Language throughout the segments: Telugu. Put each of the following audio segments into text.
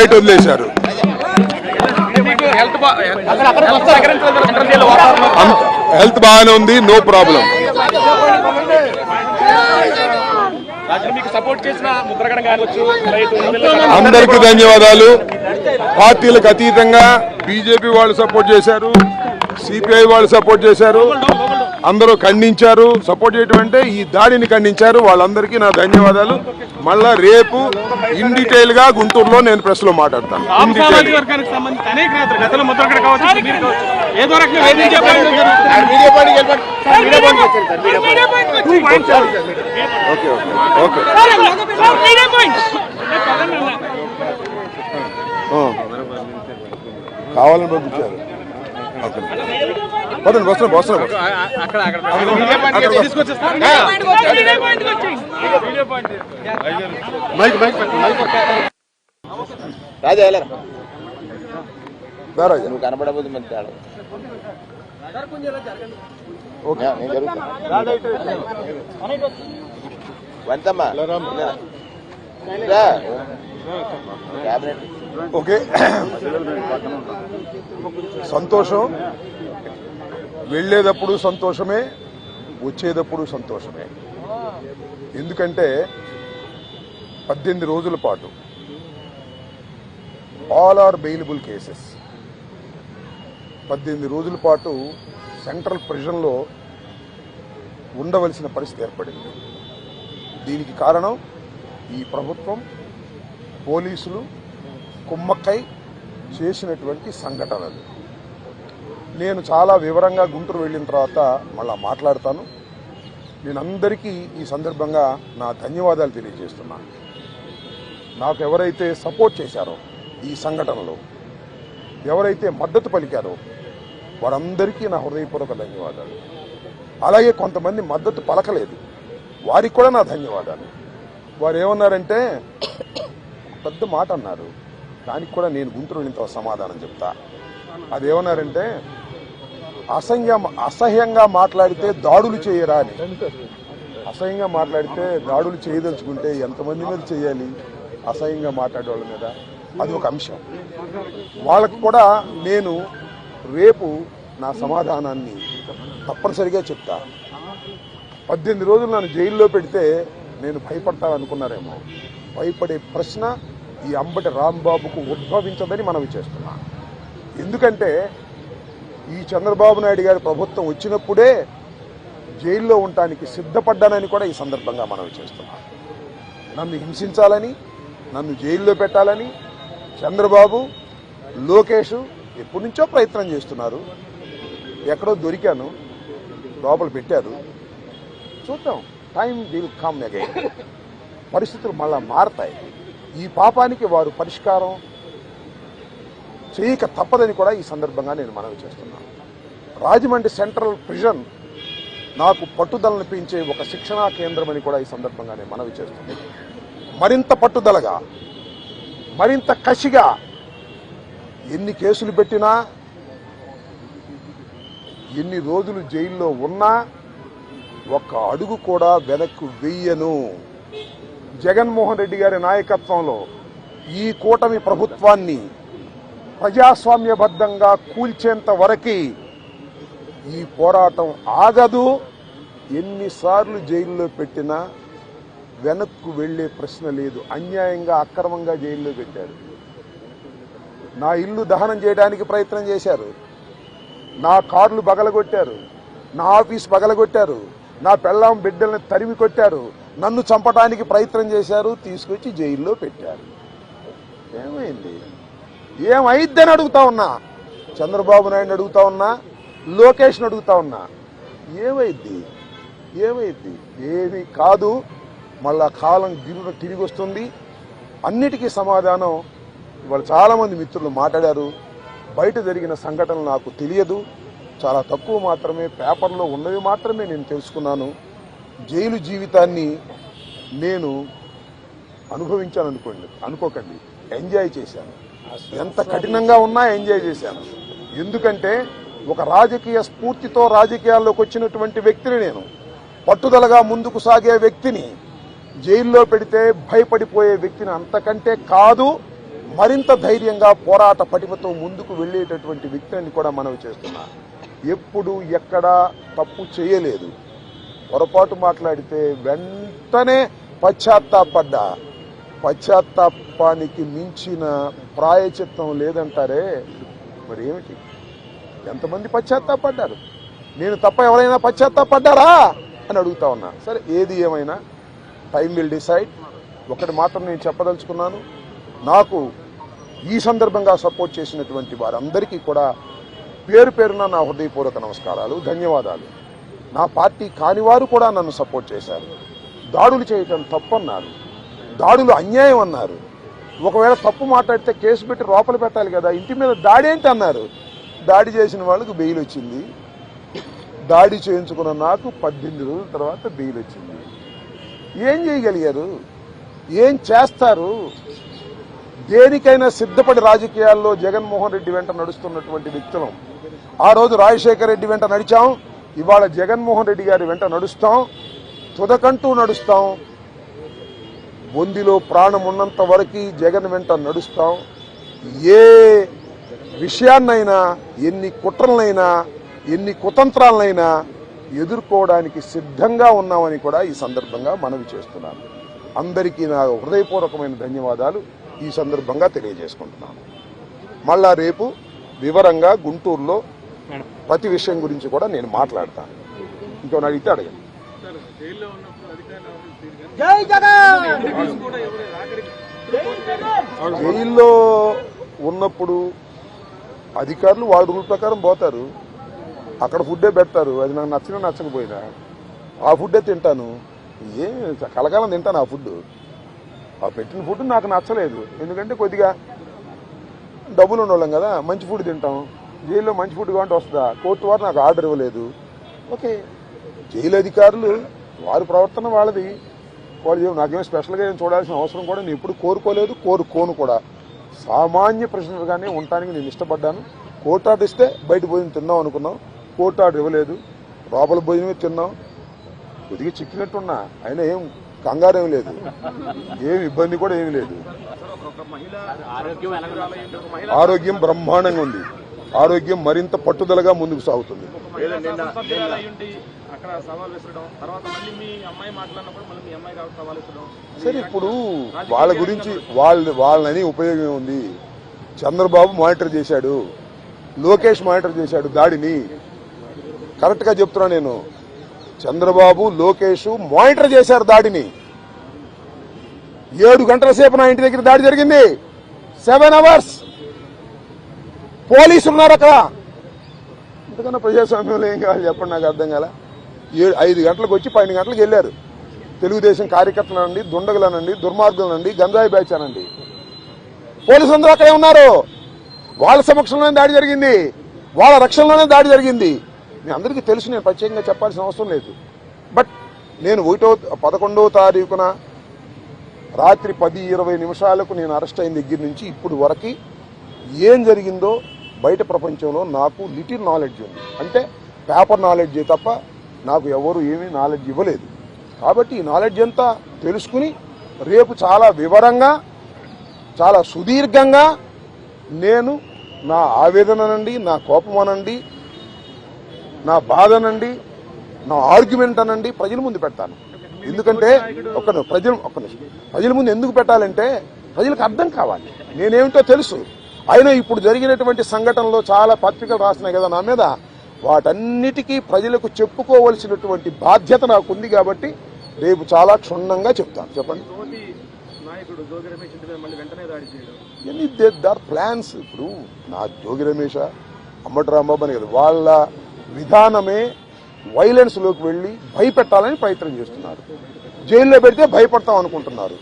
బయట వదిలేశారు. హెల్త్ బాగానే ఉంది, నో ప్రాబ్లం. అందరికీ ధన్యవాదాలు. పార్టీలకు అతీతంగా బీజేపీ వాళ్ళు సపోర్ట్ చేశారు, సిపిఐ వాళ్ళు సపోర్ట్ చేశారు, అందరూ ఖండించారు. సపోర్ట్ చేయటం అంటే ఈ దాడిని ఖండించారు. వాళ్ళందరికీ నా ధన్యవాదాలు. మళ్ళా రేపు ఇన్ డీటెయిల్ గా గుంటూరులో నేను ప్రెస్ లో మాట్లాడతాను. కావాలని పంపించారు. రాజా నువ్వు కనపడబోదు మంది తేడా. ఓకే, సంతోషం. వెళ్ళేటప్పుడు సంతోషమే, వచ్చేటప్పుడు సంతోషమే. ఎందుకంటే 18 రోజుల పాటు ఆల్ ఆర్ బెయిలబుల్ కేసెస్ 18 రోజుల పాటు సెంట్రల్ ప్రిజన్లో ఉండవలసిన పరిస్థితి ఏర్పడింది. దీనికి కారణం ఈ ప్రభుత్వం, పోలీసులు కుమ్మక్కై చేసినటువంటి సంఘటనలు. నేను చాలా వివరంగా గుంటూరు వెళ్ళిన తర్వాత మళ్ళా మాట్లాడతాను. నేను అందరికీ ఈ సందర్భంగా నా ధన్యవాదాలు తెలియజేస్తున్నాను. నాకు ఎవరైతే సపోర్ట్ చేశారో ఈ సంఘటనలో, ఎవరైతే మద్దతు పలికారో వారందరికీ నా హృదయపూర్వక ధన్యవాదాలు. అలాగే కొంతమంది మద్దతు పలకలేదు, వారికి కూడా నా ధన్యవాదాలు. వారు ఏమన్నారంటే పెద్ద మాట అన్నారు, దానికి కూడా నేను గుంటూరు వెళ్ళిన సమాధానం చెప్తా. అదేమన్నారంటే అసహ్యంగా మాట్లాడితే దాడులు చేయరా అని. అసహ్యంగా మాట్లాడితే దాడులు చేయదలుచుకుంటే ఎంతమంది మీద చేయాలి? అసహ్యంగా మాట్లాడే వాళ్ళ మీద. అది ఒక అంశం. వాళ్ళకు కూడా నేను రేపు నా సమాధానాన్ని తప్పనిసరిగా చెప్తా. 18 రోజులు నన్ను జైల్లో పెడితే నేను భయపడతాననుకున్నారేమో. భయపడే ప్రశ్న ఈ అంబటి రాంబాబుకు ఉద్భవించదని మనవి చేస్తున్నా. ఎందుకంటే ఈ చంద్రబాబు నాయుడు గారి ప్రభుత్వం వచ్చినప్పుడే జైల్లో ఉండటానికి సిద్ధపడ్డానని కూడా ఈ సందర్భంగా మనవి చేస్తున్నా. నన్ను హింసించాలని, నన్ను జైల్లో పెట్టాలని చంద్రబాబు, లోకేష్ ఎప్పటి నుంచో ప్రయత్నం చేస్తున్నారు. ఎక్కడో దొరికాను, లోపల పెట్టారు. చూద్దాం, టైం విల్ కమ్ అగైన్. పరిస్థితులు మళ్ళా మారతాయి. ఈ పాపానికి వారు పరిష్కారం చేయక తప్పదని కూడా ఈ సందర్భంగా నేను మనవి చేస్తున్నాను. రాజమండ్రి సెంట్రల్ ప్రిజన్ నాకు పట్టుదలను పెంచే ఒక శిక్షణా కేంద్రం అని కూడా ఈ సందర్భంగా నేను మనవి చేస్తున్నాను. మరింత పట్టుదలగా, మరింత కసిగా ఎన్ని కేసులు పెట్టినా, ఎన్ని రోజులు జైల్లో ఉన్నా ఒక్క అడుగు కూడా వెనక్కు వెయ్యను. జగన్మోహన్ రెడ్డి గారి నాయకత్వంలో ఈ కూటమి ప్రభుత్వాన్ని ప్రజాస్వామ్యబద్ధంగా కూల్చేంత వరకు ఈ పోరాటం ఆగదు. ఎన్నిసార్లు జైల్లో పెట్టినా వెనక్కు వెళ్లే ప్రశ్న లేదు. అన్యాయంగా, అక్రమంగా జైల్లో పెట్టారు. నా ఇల్లు దహనం చేయడానికి ప్రయత్నం చేశారు, నా కార్లు పగలగొట్టారు, నా ఆఫీస్ పగలగొట్టారు, నా పెళ్ళాం బిడ్డల్ని తరిమి కొట్టారు, నన్ను చంపడానికి ప్రయత్నం చేశారు, తీసుకొచ్చి జైల్లో పెట్టారు. ఏమైంది? ఏమైద్దని అడుగుతా ఉన్నా. చంద్రబాబు నాయుడు అడుగుతా ఉన్నా, లోకేష్ని అడుగుతా ఉన్నా. ఏమైద్ది? ఏమీ కాదు. మళ్ళా కాలం తిరిగి వస్తుంది. అన్నిటికీ సమాధానం ఇవాళ చాలామంది మిత్రులు మాట్లాడారు. బయట జరిగిన సంఘటనలు నాకు తెలియదు, చాలా తక్కువ మాత్రమే, పేపర్లో ఉన్నవి మాత్రమే నేను తెలుసుకున్నాను. జైలు జీవితాన్ని నేను అనుకోకండి, ఎంజాయ్ చేశాను. ఎంత కఠినంగా ఉన్నా ఎంజాయ్ చేశాను. ఎందుకంటే ఒక రాజకీయ స్ఫూర్తితో రాజకీయాల్లోకి వచ్చినటువంటి వ్యక్తిని నేను, పట్టుదలగా ముందుకు సాగే వ్యక్తిని జైల్లో పెడితే భయపడిపోయే వ్యక్తిని అంతకంటే కాదు. మరింత ధైర్యంగా పోరాట పటిమతో ముందుకు వెళ్ళేటటువంటి వ్యక్తిని కూడా మనవి చేస్తున్నా. ఎప్పుడు ఎక్కడా తప్పు చేయలేదు. పొరపాటు మాట్లాడితే వెంటనే పశ్చాత్తాపానికి మించిన ప్రాయచిత్తం లేదంటారే, మరి ఏమిటి? ఎంతమంది పశ్చాత్తాపడ్డారు? నేను తప్ప ఎవరైనా పశ్చాత్తాపడ్డారా అని అడుగుతా ఉన్నా. సరే, ఏది ఏమైనా టైం విల్ డిసైడ్. ఒకటి మాత్రం నేను చెప్పదలుచుకున్నాను, నాకు ఈ సందర్భంగా సపోర్ట్ చేసినటువంటి వారందరికీ కూడా పేరు పేరున నా హృదయపూర్వక నమస్కారాలు, ధన్యవాదాలు. నా పార్టీ కానివారు కూడా నన్ను సపోర్ట్ చేశారు. దాడులు చేయటం తప్పన్నారు, దాడులు అన్యాయం అన్నారు. ఒకవేళ తప్పు మాట్లాడితే కేసు పెట్టి లోపల పెట్టాలి కదా, ఇంటి మీద దాడి ఏంటి అన్నారు. దాడి చేసిన వాళ్ళకు బెయిల్ వచ్చింది. దాడి చేయించుకున్న నాకు 18 రోజుల తర్వాత బెయిల్ వచ్చింది. ఏం చేయగలిగారు? ఏం చేస్తారు? దేనికైనా సిద్ధపడి రాజకీయాల్లో జగన్మోహన్ రెడ్డి వెంట నడుస్తున్నటువంటి వ్యక్తులం. ఆ రోజు రాజశేఖర రెడ్డి వెంట నడిచాం, ఇవాళ జగన్మోహన్ రెడ్డి గారి వెంట నడుస్తాం, తుదకంటూ నడుస్తాం. బొందిలో ప్రాణం ఉన్నంత వరకు జగన్ వెంట నడుస్తాం. ఏ విషయాన్నైనా, ఎన్ని కుట్రలనైనా, ఎన్ని కుతంత్రాలనైనా ఎదుర్కోవడానికి సిద్ధంగా ఉన్నామని కూడా ఈ సందర్భంగా మనవి చేస్తున్నాను. అందరికీ నా హృదయపూర్వకమైన ధన్యవాదాలు ఈ సందర్భంగా తెలియజేసుకుంటున్నాను. మళ్ళా రేపు వివరంగా గుంటూరులో ప్రతి విషయం గురించి కూడా నేను మాట్లాడతాను. ఇంకొన్ని అడిగితే అడగండి. జైల్లో ఉన్నప్పుడు అధికారులు వాళ్ళ రూల్ ప్రకారం పోతారు, అక్కడ ఫుడ్డే పెడతారు. అది నాకు నచ్చినా నచ్చకపోయినా ఆ ఫుడ్డే తింటాను. కలకాలం తింటాను ఆ ఫుడ్. ఆ పెట్టిన ఫుడ్ నాకు నచ్చలేదు, ఎందుకంటే కొద్దిగా డబ్బులు ఉండవాళ్ళం కదా, మంచి ఫుడ్ తింటాం. జైల్లో మంచి ఫుడ్ కావాలంటే వస్తుందా? కోర్టు వారు నాకు ఆర్డర్ ఇవ్వలేదు. ఓకే, జైలు అధికారులు వారి ప్రవర్తన వాళ్ళది, వాళ్ళు నాకేమో స్పెషల్గా ఏం చూడాల్సిన అవసరం కూడా నేను ఎప్పుడు కోరుకోలేదు, కోరుకోను కూడా. సామాన్య ప్రశ్నలుగానే ఉండటానికి నేను ఇష్టపడ్డాను. కోర్టు ఆర్డర్ ఇస్తే బయట భోజనం తిందాం అనుకున్నాం, కోర్టు ఆర్డర్ ఇవ్వలేదు, లోపల భోజనమే తిన్నాం. కొద్దిగా చిక్కినట్టున్నా, అయినా ఏం కంగారు ఏమి లేదు, ఏమి ఇబ్బంది కూడా ఏమి లేదు. ఆరోగ్యం బ్రహ్మాండంగా ఉంది. ఆరోగ్యం మరింత పట్టుదలగా ముందుకు సాగుతుంది. సరే, ఇప్పుడు వాళ్ళ గురించి వాళ్ళని ఉపయోగం ఉంది. చంద్రబాబు మానిటర్ చేశాడు, లోకేష్ మానిటర్ చేశాడు దాడిని. కరెక్ట్గా చెప్తున్నా నేను, చంద్రబాబు లోకేష్ మానిటర్ చేశారు దాడిని. 7 గంటల సేపు నా ఇంటి దగ్గర దాడి జరిగింది. 7 hours పోలీసులు ఉన్నారు అక్కడ. ఇంతకన్నా ప్రజాస్వామ్యంలో ఏం కావాలి చెప్పండి, నాకు అర్థం కాల. 5 గంటలకు వచ్చి 12 గంటలకు వెళ్ళారు. తెలుగుదేశం కార్యకర్తలనండి, దుండగులనండి, దుర్మార్గులనండి, గంజాయి బ్యాచ్ అనండి, పోలీసులు అందరూ అక్కడే ఉన్నారు. వాళ్ళ సమక్షంలోనే దాడి జరిగింది, వాళ్ళ రక్షణలోనే దాడి జరిగింది. మీ అందరికీ తెలుసు, నేను ప్రత్యేకంగా చెప్పాల్సిన అవసరం లేదు. బట్ నేను 11వ తారీఖున రాత్రి 10:20 నిమిషాలకు నేను అరెస్ట్ అయిన దగ్గర నుంచి ఇప్పుడు వరకు ఏం జరిగిందో బయట ప్రపంచంలో నాకు లిటిల్ నాలెడ్జ్ ఉంది. అంటే పేపర్ నాలెడ్జే తప్ప నాకు ఎవరు ఏమీ నాలెడ్జ్ ఇవ్వలేదు. కాబట్టి ఈ నాలెడ్జ్ అంతా తెలుసుకుని రేపు చాలా వివరంగా, చాలా సుదీర్ఘంగా నేను నా ఆవేదననండి, నా కోపం అనండి, నా బాధ అనండి, నా ఆర్గ్యుమెంట్ అనండి ప్రజల ముందు పెడతాను. ఎందుకంటే ప్రజల ముందు ఎందుకు పెట్టాలంటే ప్రజలకు అర్థం కావాలి, నేనేమిటో తెలుసు. అయినా ఇప్పుడు జరిగినటువంటి సంఘటనలో చాలా పత్రికలు రాసినాయి కదా నా మీద, వాటన్నిటికీ ప్రజలకు చెప్పుకోవలసినటువంటి బాధ్యత నాకు ఉంది. కాబట్టి రేపు చాలా క్షుణ్ణంగా చెప్తాను. చెప్పండి. దార్ ప్లాన్స్. ఇప్పుడు నా జోగి రమేష్, అమ్మటి రాంబాబు అని కదా, వాళ్ళ విధానమే వైలెన్స్లోకి వెళ్ళి భయపెట్టాలని ప్రయత్నం చేస్తున్నారు. జైల్లో పెడితే భయపడతాం అనుకుంటున్నారు,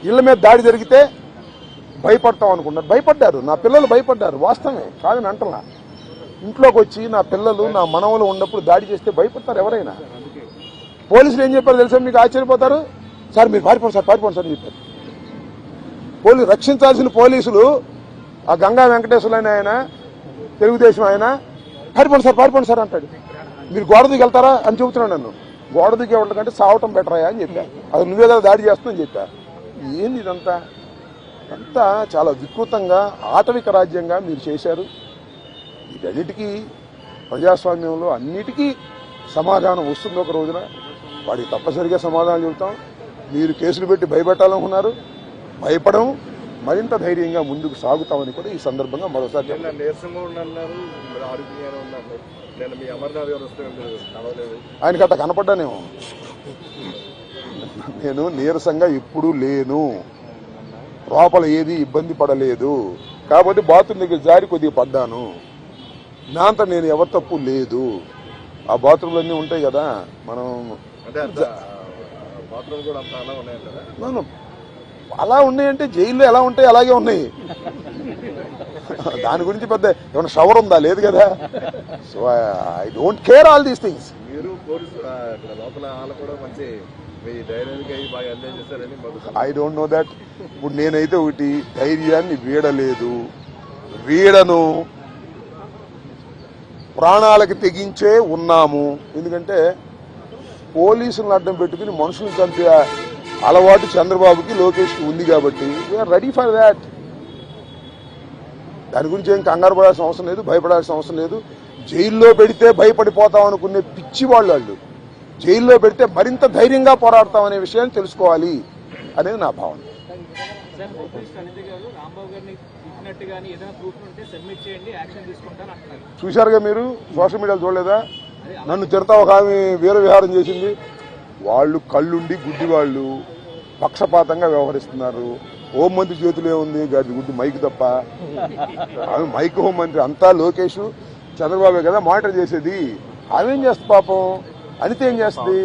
ఇళ్ల మీద దాడి జరిగితే భయపడతాం అనుకుంటున్నారు. భయపడ్డారు, నా పిల్లలు భయపడ్డారు, వాస్తవమే కాదని అంటలా. ఇంట్లోకి వచ్చి నా పిల్లలు, నా మనవలు ఉన్నప్పుడు దాడి చేస్తే భయపడతారు ఎవరైనా. పోలీసులు ఏం చెప్పారు తెలుసా, మీకు ఆశ్చర్యపోతారు. సార్ మీరు పారిపోండి సార్, పారిపోండి సార్ అని చెప్పారు. రక్షించాల్సిన పోలీసులు ఆ గంగా వెంకటేశ్వర ఆయన తెలుగుదేశం ఆయన పారిపోండి సార్ అంటాడు. మీరు గోడ దిగి వెళ్తారా అని చెబుతున్నాడు నన్ను. గోడ దిగి వెళ్ళకంటే సావటం బెటరాయా అని చెప్పా. అది నువ్వే కదా దాడి చేస్తున్నావు అని చెప్పా. ఏంది ఇదంతా? అంతా చాలా వికృతంగా ఆటవిక రాజ్యంగా మీరు చేశారు. వీటన్నిటికీ ప్రజాస్వామ్యంలో అన్నిటికీ సమాధానం వస్తుంది ఒక రోజున. వాడికి తప్పనిసరిగా సమాధానం చెబుతాం. మీరు కేసులు పెట్టి భయపెట్టాలనుకున్నారు, భయపడం, మరింత ధైర్యంగా ముందుకు సాగుతామని కూడా ఈ సందర్భంగా మరోసారి ఆయనకి అట్లా కనపడ్డానేమో. నేను నీరసంగా ఎప్పుడూ లేను, లోపల ఏది ఇబ్బంది పడలేదు, కాబట్టి బాత్రూమ్ దగ్గర జారి కొద్దిగా పడ్డాను. నాంత నేను ఎవరి తప్పు లేదు. ఆ బాత్రూమ్లు అన్నీ ఉంటాయి కదా, మనం అలా ఉన్నాయంటే జైల్లో ఎలా ఉంటాయి అలాగే ఉన్నాయి. దాని గురించి పెద్ద ఏమైనా షవర్ ఉందా? లేదు కదా. So I don't care all these things. I don't know that. ఇప్పుడు నేనైతే ఒకటి, ధైర్యాన్ని వీడలేదు, వీడను, ప్రాణాలకి తెగించే ఉన్నాము. ఎందుకంటే పోలీసులను అడ్డం పెట్టుకుని మనుషులను చంపే అలవాటు చంద్రబాబుకి, లోకేష్కి ఉంది కాబట్టి వీఆర్ రెడీ ఫర్ దాట్. దాని గురించి ఏం కంగారు పడాల్సిన అవసరం లేదు, భయపడాల్సిన అవసరం లేదు. జైల్లో పెడితే భయపడిపోతాం అనుకునే పిచ్చి వాళ్ళు జైల్లో పెడితే మరింత ధైర్యంగా పోరాడతామనే విషయాన్ని తెలుసుకోవాలి అనేది నా భావన. చూశారుగా మీరు, సోషల్ మీడియాలో చూడలేదా? నన్ను తిడతా ఒక ఆమె వీర విహారం చేసింది. వాళ్ళు కళ్ళుండి గుడ్డి వాళ్ళు పక్షపాతంగా వ్యవహరిస్తున్నారు. హోంమంత్రి చేతిలో ఉంది గారి గుడ్డి మైక్ తప్ప. ఆమె మైక్ హోంమంత్రి, అంతా లోకేష్ చంద్రబాబే కదా మానిటర్ చేసేది. ఆమె ఏం చేస్తుంది పాపం? అనిత ఏం చేస్తుంది?